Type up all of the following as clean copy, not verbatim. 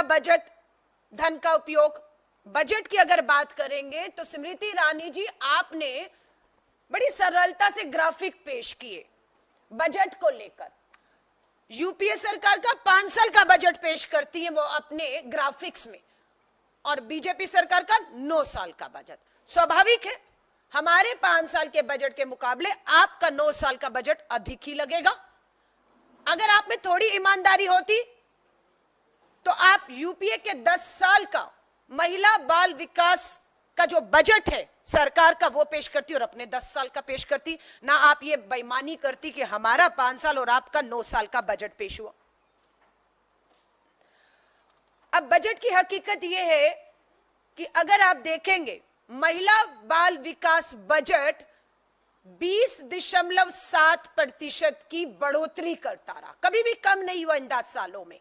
का बजट धन का उपयोग, बजट की अगर बात करेंगे तो स्मृति ईरानी जी आपने बड़ी सरलता से ग्राफिक पेश किए बजट को लेकर। यूपीए सरकार का 5 साल का बजट पेश करती है वो अपने ग्राफिक्स में, और बीजेपी सरकार का 9 साल का बजट। स्वाभाविक है हमारे 5 साल के बजट के मुकाबले आपका 9 साल का बजट अधिक ही लगेगा। अगर आप में थोड़ी ईमानदारी होती तो आप यूपीए के 10 साल का महिला बाल विकास का जो बजट है सरकार का वो पेश करती और अपने 10 साल का पेश करती, ना आप ये बेईमानी करती कि हमारा 5 साल और आपका 9 साल का बजट पेश हुआ। अब बजट की हकीकत यह है कि अगर आप देखेंगे महिला बाल विकास बजट 20.7% की बढ़ोतरी करता रहा, कभी भी कम नहीं हुआ इन 10 सालों में।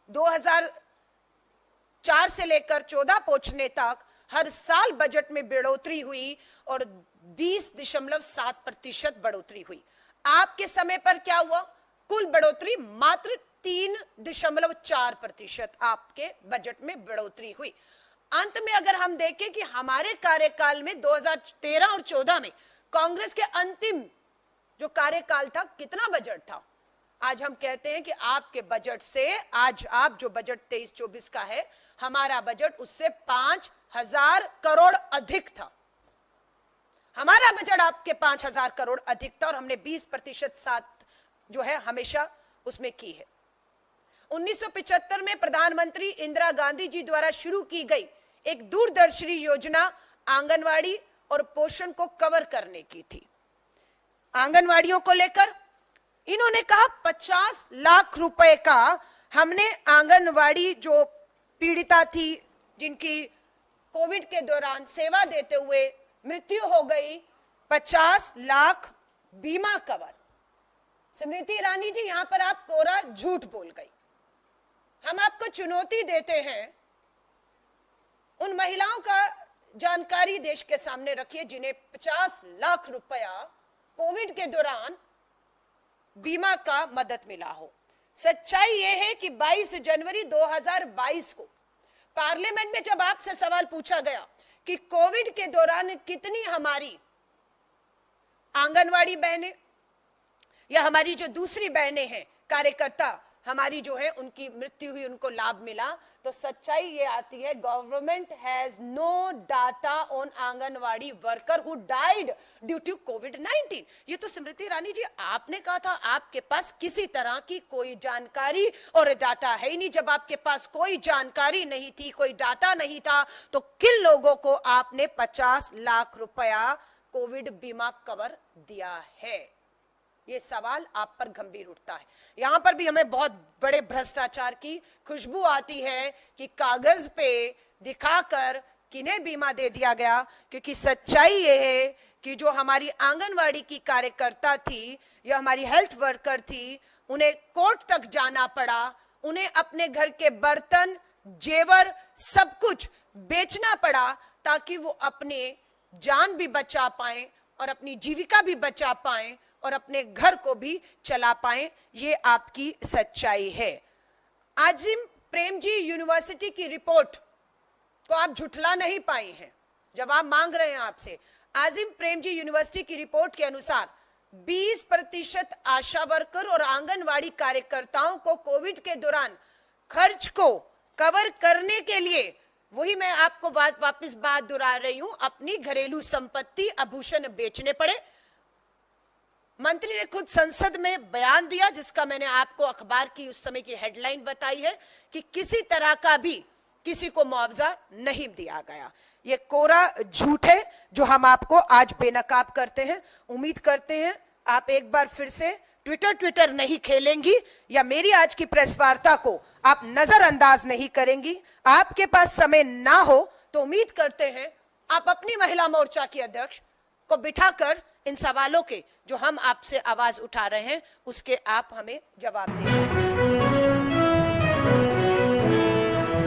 2004 से लेकर 14 पहुंचने तक हर साल बजट में बढ़ोतरी हुई और 20.7% बढ़ोतरी हुई। आपके समय पर क्या हुआ? कुल बढ़ोतरी मात्र 3.4% आपके बजट में बढ़ोतरी हुई। अंत में अगर हम देखें कि हमारे कार्यकाल में 2013 और 14 में कांग्रेस के अंतिम जो कार्यकाल था कितना बजट था? आज हम कहते हैं कि आपके बजट से आज आप जो बजट 23-24 का है, हमारा बजट उससे 5,000 करोड़ अधिक था। हमारा बजट आपके 5,000 करोड़ अधिक था और हमने 20% साथ जो है हमेशा उसमें की है। 1975 में प्रधानमंत्री इंदिरा गांधी जी द्वारा शुरू की गई एक दूरदर्शी योजना आंगनवाड़ी और पोषण को कवर करने की थी। आंगनवाड़ियों को लेकर इन्होंने कहा 50 लाख रुपए का हमने आंगनवाड़ी जो पीड़िता थी, जिनकी कोविड के दौरान सेवा देते हुए मृत्यु हो गई, 50 लाख बीमा कवर। स्मृति ईरानी जी यहां पर आप कोरा झूठ बोल गई। हम आपको चुनौती देते हैं, उन महिलाओं का जानकारी देश के सामने रखिए जिन्हें 50 लाख रुपया कोविड के दौरान बीमा का मदद मिला हो। सच्चाई यह है कि 22 जनवरी 2022 को पार्लियामेंट में जब आपसे सवाल पूछा गया कि कोविड के दौरान कितनी हमारी आंगनवाड़ी बहनें या हमारी जो दूसरी बहनें हैं कार्यकर्ता हमारी जो है उनकी मृत्यु हुई, उनको लाभ मिला, तो सच्चाई ये आती है government has no data on anganwadi worker who died due to कोविड-19। ये तो स्मृति ईरानी जी आपने कहा था आपके पास किसी तरह की कोई जानकारी और डाटा है ही नहीं। जब आपके पास कोई जानकारी नहीं थी, कोई डाटा नहीं था, तो किन लोगों को आपने 50 लाख रुपया कोविड बीमा कवर दिया है? ये सवाल आप पर गंभीर उठता है। यहां पर भी हमें बहुत बड़े भ्रष्टाचार की खुशबू आती है कि कागज पे दिखाकर किन्हें बीमा दे दिया गया, क्योंकि सच्चाई ये है कि जो हमारी आंगनवाड़ी की कार्यकर्ता थी या हमारी हेल्थ वर्कर थी, उन्हें कोर्ट तक जाना पड़ा, उन्हें अपने घर के बर्तन, जेवर, सब कुछ बेचना पड़ा ताकि वो अपने जान भी बचा पाए और अपनी जीविका भी बचा पाए और अपने घर को भी चला पाए। ये आपकी सच्चाई है। आजिम प्रेमजी यूनिवर्सिटी की रिपोर्ट को आप झुठला नहीं पाई हैं। जवाब मांग रहे हैं आपसे। आजिम प्रेमजी यूनिवर्सिटी की रिपोर्ट के अनुसार 20% आशा वर्कर और आंगनवाड़ी कार्यकर्ताओं को कोविड के दौरान खर्च को कवर करने के लिए, वही मैं आपको वापस बात दोहरा रही हूं, अपनी घरेलू संपत्ति आभूषण बेचने पड़े। मंत्री ने खुद संसद में बयान दिया, जिसका मैंने आपको अखबार की उस समय की हेडलाइन बताई है कि किसी तरह का भी किसी को मुआवजा नहीं दिया गया। ये कोरा झूठ है जो हम आपको आज बेनकाब करते हैं। उम्मीद करते हैं आप एक बार फिर से ट्विटर नहीं खेलेंगी या मेरी आज की प्रेस वार्ता को आप नजरअंदाज नहीं करेंगी। आपके पास समय ना हो तो उम्मीद करते हैं आप अपनी महिला मोर्चा की अध्यक्ष को बिठाकर इन सवालों के जो हम आपसे आवाज उठा रहे हैं उसके आप हमें जवाब दें।